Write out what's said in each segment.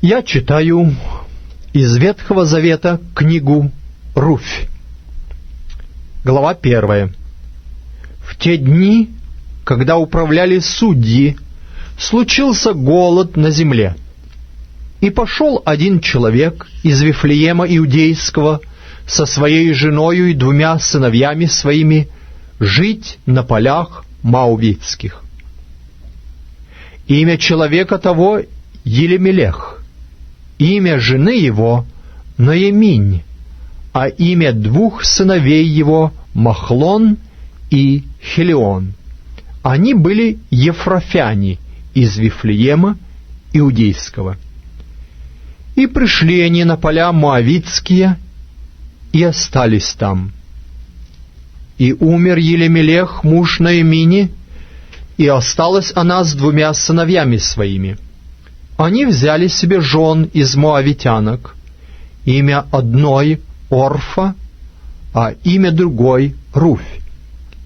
Я читаю из Ветхого Завета книгу «Руфь». Глава 1. В те дни, когда управляли судьи, случился голод на земле. И пошел один человек из Вифлеема Иудейского со своей женою и 2 сыновьями своими жить на полях Моавитских. Имя человека того Елемелех, имя жены его Ноеминь, а имя 2 сыновей его Махлон и Хелион. Они были ефрафяне из Вифлеема Иудейского. И пришли они на поля Моавитские и остались там. И умер Елемелех, муж Ноемини, и осталась она с 2 сыновьями своими. Они взяли себе жен из моавитянок, имя одной Орфа, а имя другой Руфь,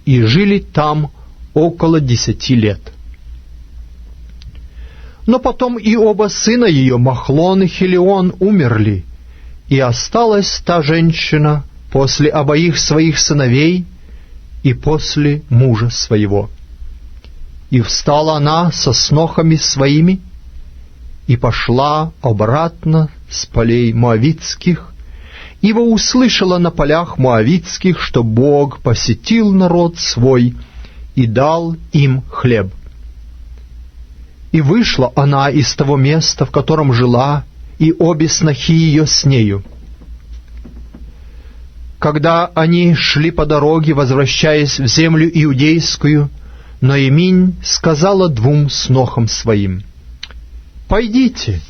и жили там около 10 лет. Но потом и оба сына ее, Махлон и Хелион, умерли, и осталась та женщина после обоих своих сыновей и после мужа своего. И встала она со снохами своими, и пошла обратно с полей Моавитских, ибо услышала на полях Моавитских, что Бог посетил народ свой и дал им хлеб. И вышла она из того места, в котором жила, и обе снохи ее с нею. Когда они шли по дороге, возвращаясь в землю иудейскую, Ноеминь сказала 2 снохам своим: «Пойдите,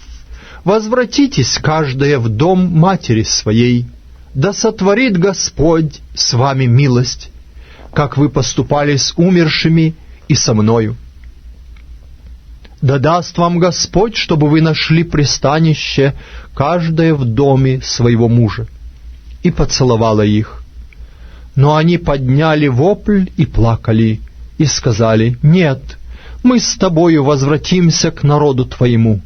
возвратитесь каждая в дом матери своей, да сотворит Господь с вами милость, как вы поступали с умершими и со мною. Да даст вам Господь, чтобы вы нашли пристанище, каждая в доме своего мужа». И поцеловала их. Но они подняли вопль и плакали, и сказали: «Нет, мы с тобою возвратимся к народу твоему».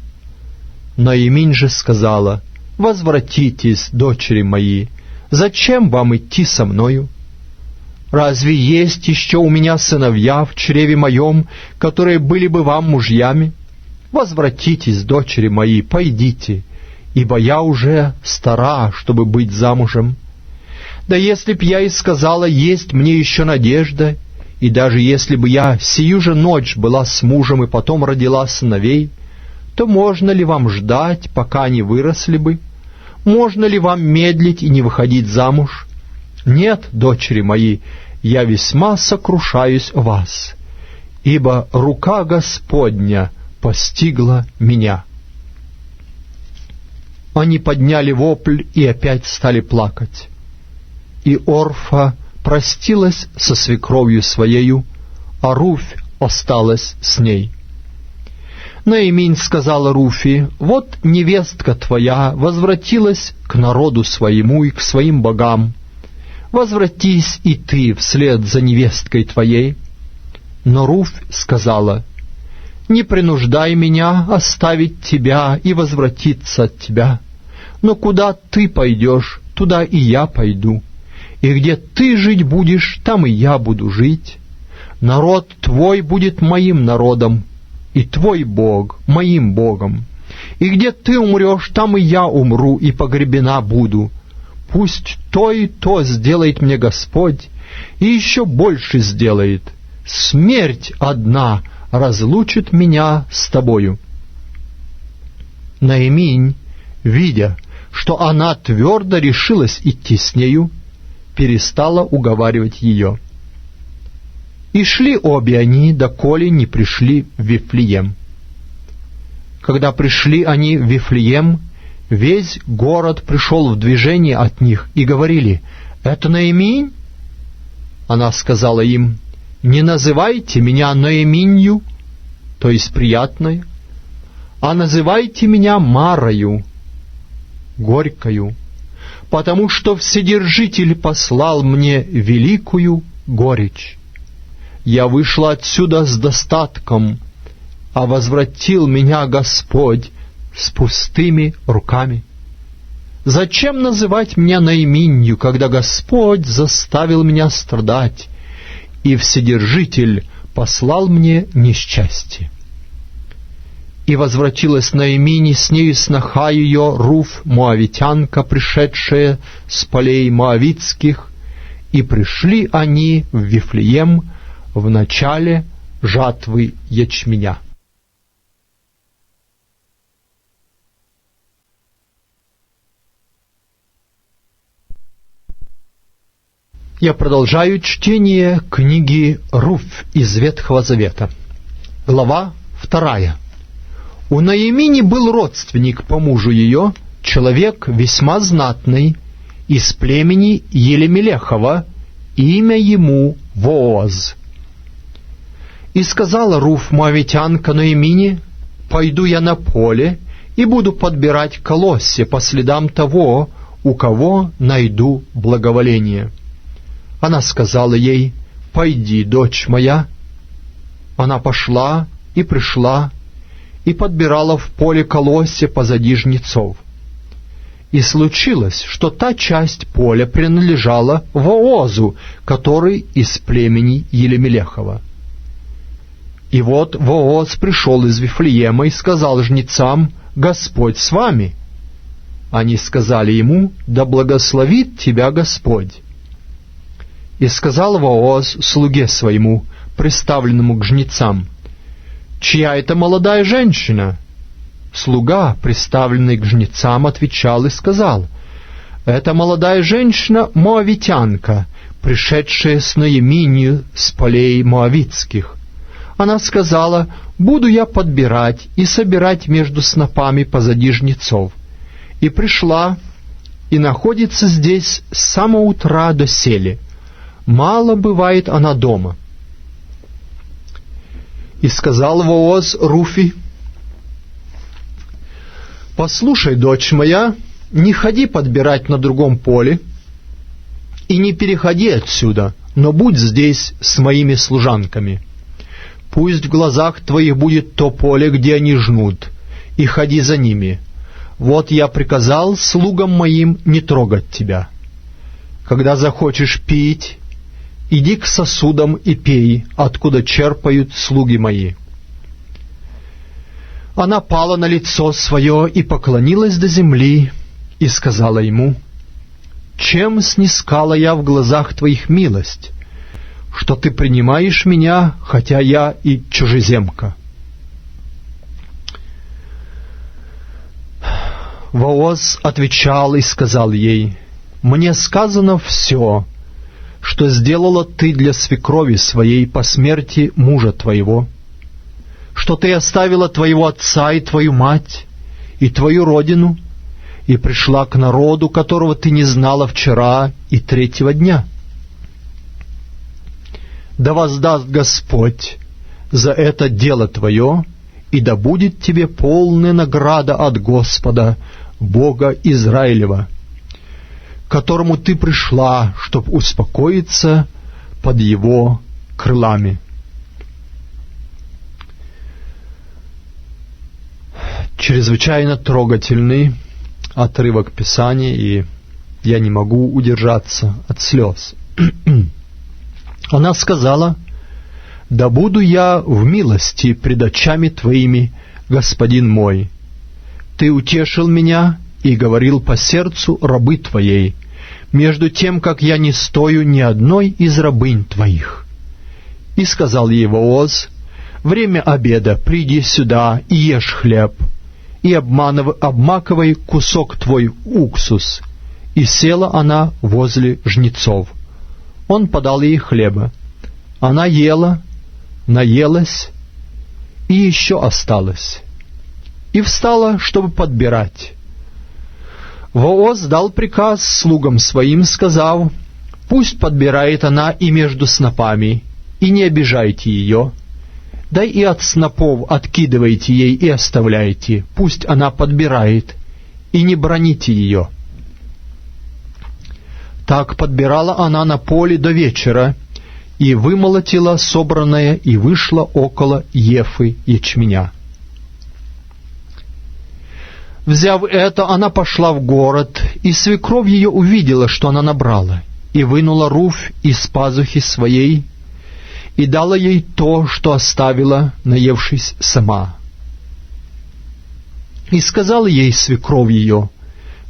Ноеминь же сказала: «Возвратитесь, дочери мои, зачем вам идти со мною? Разве есть еще у меня сыновья в чреве моем, которые были бы вам мужьями? Возвратитесь, дочери мои, пойдите, ибо я уже стара, чтобы быть замужем. Да если б я и сказала: есть мне еще надежда, и даже если бы я сию же ночь была с мужем и потом родила сыновей, то можно ли вам ждать, пока они выросли бы? Можно ли вам медлить и не выходить замуж? Нет, дочери мои, я весьма сокрушаюсь о вас, ибо рука Господня постигла меня». Они подняли вопль и опять стали плакать. И Орфа простилась со свекровью своею, а Руфь осталась с ней. Ноеминь сказала Руфи: «Вот невестка твоя возвратилась к народу своему и к своим богам. Возвратись и ты вслед за невесткой твоей». Но Руфь сказала: «Не принуждай меня оставить тебя и возвратиться от тебя. Но куда ты пойдешь, туда и я пойду. И где ты жить будешь, там и я буду жить. Народ твой будет моим народом, и твой Бог моим Богом. И где ты умрешь, там и я умру, и погребена буду. Пусть то и то сделает мне Господь, и еще больше сделает. Смерть одна разлучит меня с тобою». Ноеминь, видя, что она твердо решилась идти с нею, перестала уговаривать ее. И шли обе они, доколе не пришли в Вифлеем. Когда пришли они в Вифлеем, весь город пришел в движение от них, и говорили: «Это Ноеминь?» Она сказала им: «Не называйте меня Ноеминью, то есть приятной, а называйте меня Марою, горькою, потому что Вседержитель послал мне великую горечь. Я вышла отсюда с достатком, а возвратил меня Господь с пустыми руками? Зачем называть меня наименью, когда Господь заставил меня страдать, и Вседержитель послал мне несчастье? И возвратилась Наимини, с нею сноха ее Руф, моавитянка, пришедшая с полей моавитских, и пришли они в Вифлеем в начале жатвы ячменя. Я продолжаю чтение книги Руф из Ветхого Завета. Глава 2. У Наимини был родственник по мужу ее, человек весьма знатный, из племени Елемелехова, имя ему Вооз. И сказала Руф, моавитянка, Наимини: «Пойду я на поле и буду подбирать колосья по следам того, у кого найду благоволение». Она сказала ей: «Пойди, дочь моя». Она пошла и пришла, и подбирала в поле колосья позади жнецов. И случилось, что та часть поля принадлежала Воозу, который из племени Елемелехова. И вот Вооз пришел из Вифлеема и сказал жнецам: «Господь с вами». Они сказали ему: «Да благословит тебя Господь». И сказал Вооз слуге своему, приставленному к жнецам: «Чья это молодая женщина?» Слуга, приставленный к жнецам, отвечал и сказал: «Это молодая женщина моавитянка, пришедшая с Наиминью с полей моавитских». Она сказала: «Буду я подбирать и собирать между снопами позади жнецов». И пришла, и находится здесь с самого утра до сели. Мало бывает она дома. И сказал Вооз Руфи: «Послушай, дочь моя, не ходи подбирать на другом поле, и не переходи отсюда, но будь здесь с моими служанками. Пусть в глазах твоих будет то поле, где они жнут, и ходи за ними. Вот я приказал слугам моим не трогать тебя. Когда захочешь пить, иди к сосудам и пей, откуда черпают слуги мои». Она пала на лицо свое и поклонилась до земли, и сказала ему: «Чем снискала я в глазах твоих милость, что ты принимаешь меня, хотя я и чужеземка?» Вооз отвечал и сказал ей: «Мне сказано все, что сделала ты для свекрови своей по смерти мужа твоего, что ты оставила твоего отца и твою мать, и твою родину, и пришла к народу, которого ты не знала вчера и третьего дня. Да воздаст Господь за это дело твое, и да будет тебе полная награда от Господа, Бога Израилева, к которому ты пришла, чтоб успокоиться под его крылами». Чрезвычайно трогательный отрывок Писания, и я не могу удержаться от слез. Она сказала: «Да буду я в милости пред очами твоими, господин мой. Ты утешил меня и говорил по сердцу рабы твоей, между тем, как я не стою ни одной из рабынь твоих». И сказал ей Вооз: «Время обеда, приди сюда и ешь хлеб, и обмакивай кусок твой уксус». И села она возле жнецов. Он подал ей хлеба. Она ела, наелась, и еще осталось. И встала, чтобы подбирать. Вооз дал приказ слугам своим, сказав: «Пусть подбирает она и между снопами, и не обижайте ее. Да и от снопов откидывайте ей и оставляйте, пусть она подбирает, и не браните ее». Так подбирала она на поле до вечера, и вымолотила собранное, и вышло около ефы ячменя. Взяв это, она пошла в город, и свекровь ее увидела, что она набрала, и вынула Руфь из пазухи своей, и дала ей то, что оставила, наевшись сама. И сказала ей свекровь ее: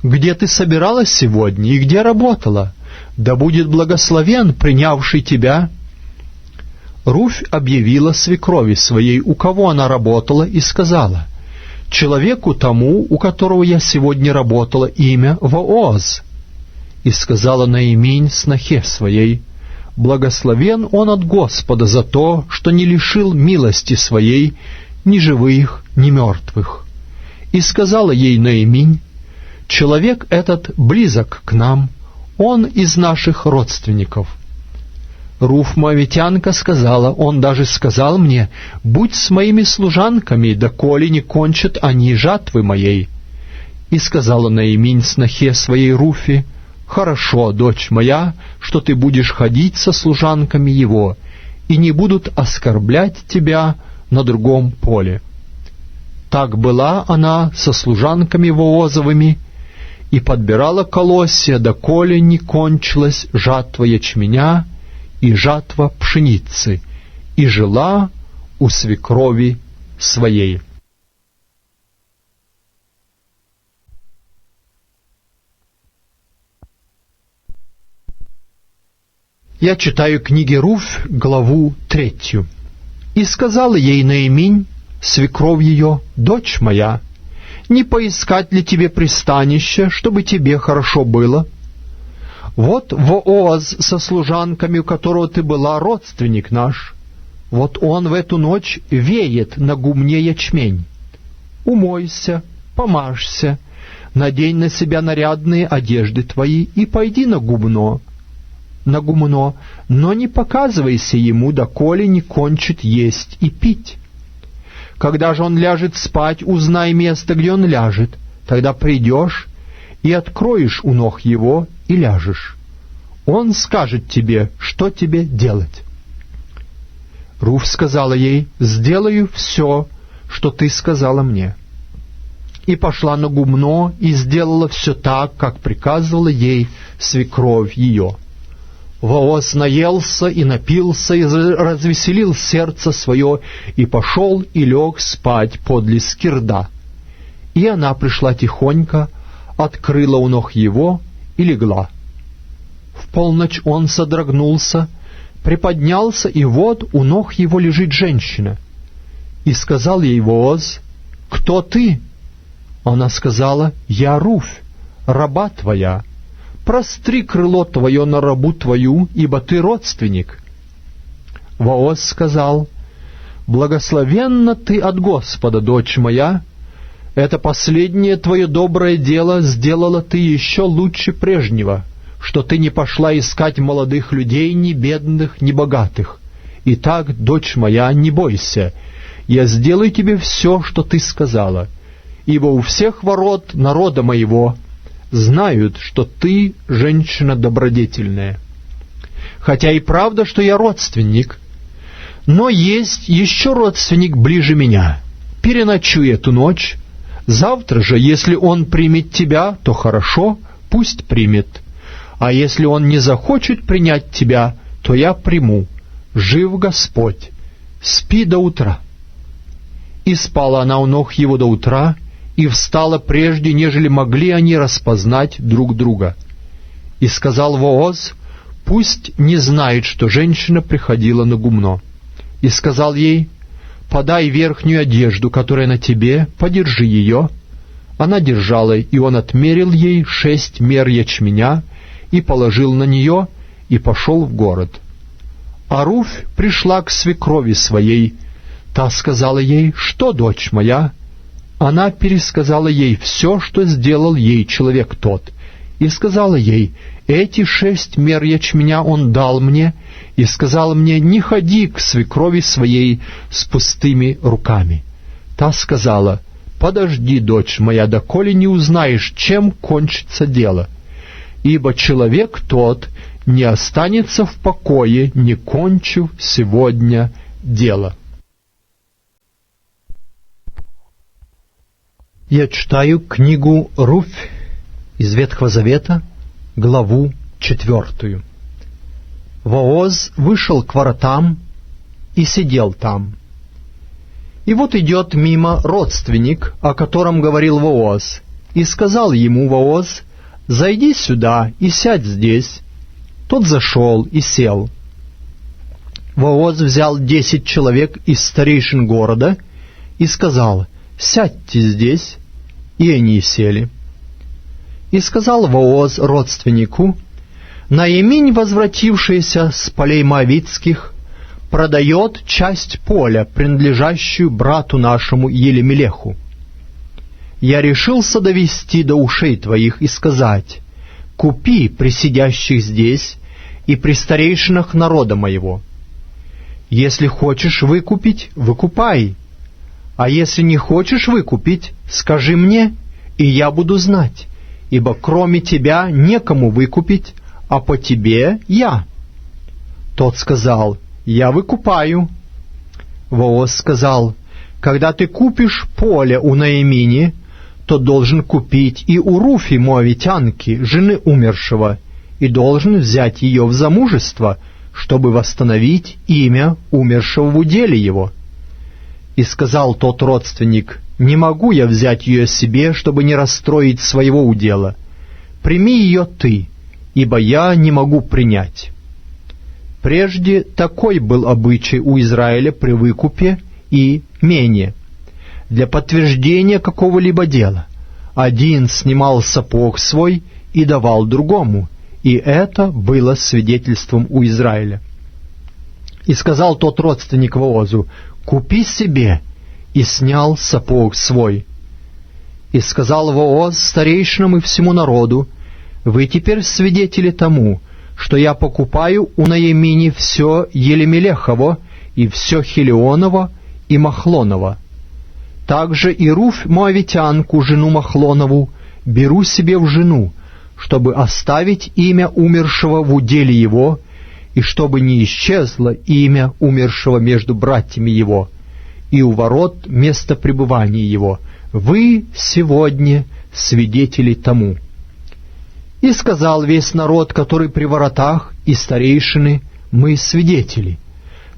«Где ты собиралась сегодня и где работала? Да будет благословен принявший тебя». Руфь объявила свекрови своей, у кого она работала, и сказала: «Человеку тому, у которого я сегодня работала, имя Вооз». И сказала Наиминь снохе своей: «Благословен он от Господа за то, что не лишил милости своей ни живых, ни мертвых». И сказала ей Наиминь: «Человек этот близок к нам, он из наших родственников». Руфь моавитянка сказала: «Он даже сказал мне: будь с моими служанками, доколе не кончат они жатвы моей». И сказала Наиминь снохе своей Руфи: «Хорошо, дочь моя, что ты будешь ходить со служанками его, и не будут оскорблять тебя на другом поле». Так была она со служанками Воозовыми, и подбирала колосья, доколе не кончилась жатва ячменя и жатва пшеницы, и жила у свекрови своей. Я читаю книги Руфь, главу 3. «И сказала ей Наиминь, свекровь ее: дочь моя, не поискать ли тебе пристанище, чтобы тебе хорошо было? Вот Вооз со служанками, у которого ты была, родственник наш. Вот он в эту ночь веет на гумне ячмень. Умойся, помажься, надень на себя нарядные одежды твои и пойди на гумно, но не показывайся ему, доколе не кончит есть и пить. Когда же он ляжет спать, узнай место, где он ляжет, тогда придешь и откроешь у ног его и ляжешь. Он скажет тебе, что тебе делать». Руфь сказала ей: «Сделаю все, что ты сказала мне». И пошла на гумно и сделала все так, как приказывала ей свекровь ее. Вооз наелся и напился, и развеселил сердце свое, и пошел и лег спать подле скирда. И она пришла тихонько, открыла у ног его и легла. В полночь он содрогнулся, приподнялся, и вот у ног его лежит женщина. И сказал ей Вооз: «Кто ты?» Она сказала: «Я Руфь, раба твоя. Простри крыло твое на рабу твою, ибо ты родственник». Вооз сказал: «Благословенна ты от Господа, дочь моя. Это последнее твое доброе дело сделала ты еще лучше прежнего, что ты не пошла искать молодых людей, ни бедных, ни богатых. Итак, дочь моя, не бойся, я сделаю тебе все, что ты сказала, ибо у всех ворот народа моего знают, что ты женщина добродетельная. Хотя и правда, что я родственник, но есть еще родственник ближе меня. Переночуй эту ночь. Завтра же, если он примет тебя, то хорошо, пусть примет. А если он не захочет принять тебя, то я приму. Жив Господь. Спи до утра». И спала она у ног его до утра, и встала прежде, нежели могли они распознать друг друга. И сказал Вооз: «Пусть не знает, что женщина приходила на гумно». И сказал ей: «Подай верхнюю одежду, которая на тебе, подержи ее». Она держала, и он отмерил ей 6 мер ячменя, и положил на нее, и пошел в город. А Руфь пришла к свекрови своей. Та сказала ей: «Что, дочь моя?» Она пересказала ей все, что сделал ей человек тот, и сказала ей: «Эти 6 мер ячменя он дал мне, и сказал мне: не ходи к свекрови своей с пустыми руками». Та сказала: «Подожди, дочь моя, доколе не узнаешь, чем кончится дело, ибо человек тот не останется в покое, не кончив сегодня дело». Я читаю книгу Руфь из Ветхого Завета, главу 4. Вооз вышел к воротам и сидел там. И вот идет мимо родственник, о котором говорил Вооз, и сказал ему Вооз: «Зайди сюда и сядь здесь». Тот зашел и сел. Вооз взял 10 человек из старейшин города и сказал: «Сядьте здесь». И они сели. И сказал Вооз родственнику: «Наиминь, возвратившаяся с полей моавитских, продает часть поля, принадлежащую брату нашему Елемелеху. Я решился довести до ушей твоих и сказать: купи при сидящих здесь и при старейшинах народа моего. Если хочешь выкупить, выкупай, а если не хочешь выкупить, скажи мне, и я буду знать, ибо кроме тебя некому выкупить, а по тебе я». Тот сказал: «Я выкупаю». Вооз сказал: «Когда ты купишь поле у Наимини, то должен купить и у Руфи моавитянки, жены умершего, и должен взять ее в замужество, чтобы восстановить имя умершего в уделе его». И сказал тот родственник: «Не могу я взять ее себе, чтобы не расстроить своего удела. Прими ее ты, ибо я не могу принять». Прежде такой был обычай у Израиля при выкупе и мене. Для подтверждения какого-либо дела один снимал сапог свой и давал другому, и это было свидетельством у Израиля. И сказал тот родственник Воозу: «Купи себе», и снял сапог свой. И сказал Вооз старейшинам и всему народу: «Вы теперь свидетели тому, что я покупаю у Наимини все Елемелехово, и все Хилионово, и Махлоново. Также и Руфь моавитянку, жену Махлонову, беру себе в жену, чтобы оставить имя умершего в уделе его, и чтобы не исчезло имя умершего между братьями его, и у ворот место пребывания его. Вы сегодня свидетели тому». И сказал весь народ, который при воротах, и старейшины: «Мы свидетели.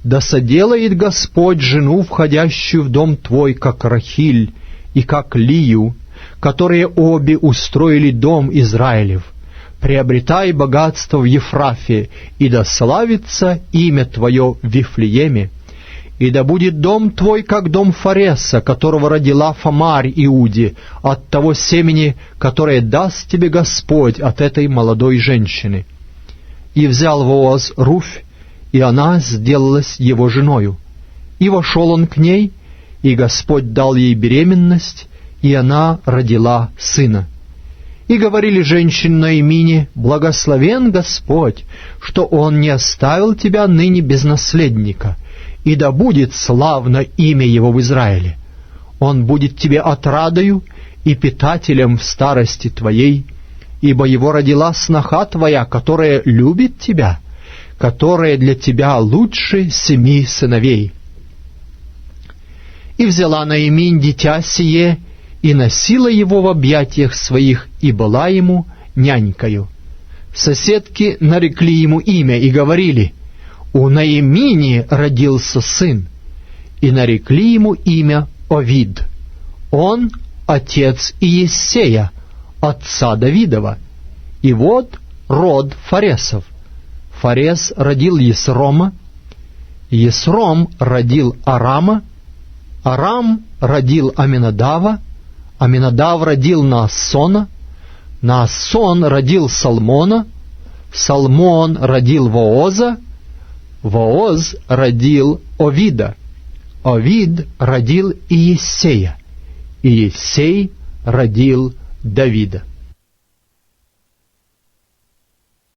Да соделает Господь жену, входящую в дом твой, как Рахиль и как Лию, которые обе устроили дом Израилев. Приобретай богатство в Ефрафе, и да славится имя твое в Вифлееме. И да будет дом твой, как дом Фареса, которого родила Фамарь Иуде, от того семени, которое даст тебе Господь от этой молодой женщины». И взял Вооз Руфь, и она сделалась его женою. И вошел он к ней, и Господь дал ей беременность, и она родила сына. И говорили женщины Наимине: «Благословен Господь, что Он не оставил тебя ныне без наследника, и да будет славно имя Его в Израиле. Он будет тебе отрадою и питателем в старости твоей, ибо его родила сноха твоя, которая любит тебя, которая для тебя лучше 7 сыновей». И взяла Наиминь дитя сие, и носила его в объятиях своих, и была ему нянькою. Соседки нарекли ему имя и говорили: «У Наимини родился сын», и нарекли ему имя Овид. Он отец Иессея, отца Давидова. И вот род Фаресов. Фарес родил Есрома, Есром родил Арама, Арам родил Аминадава, Аминадав родил Наассона, Наассон родил Салмона, Салмон родил Вооза, Вооз родил Овида, Овид родил Иессея, Иессей родил Давида.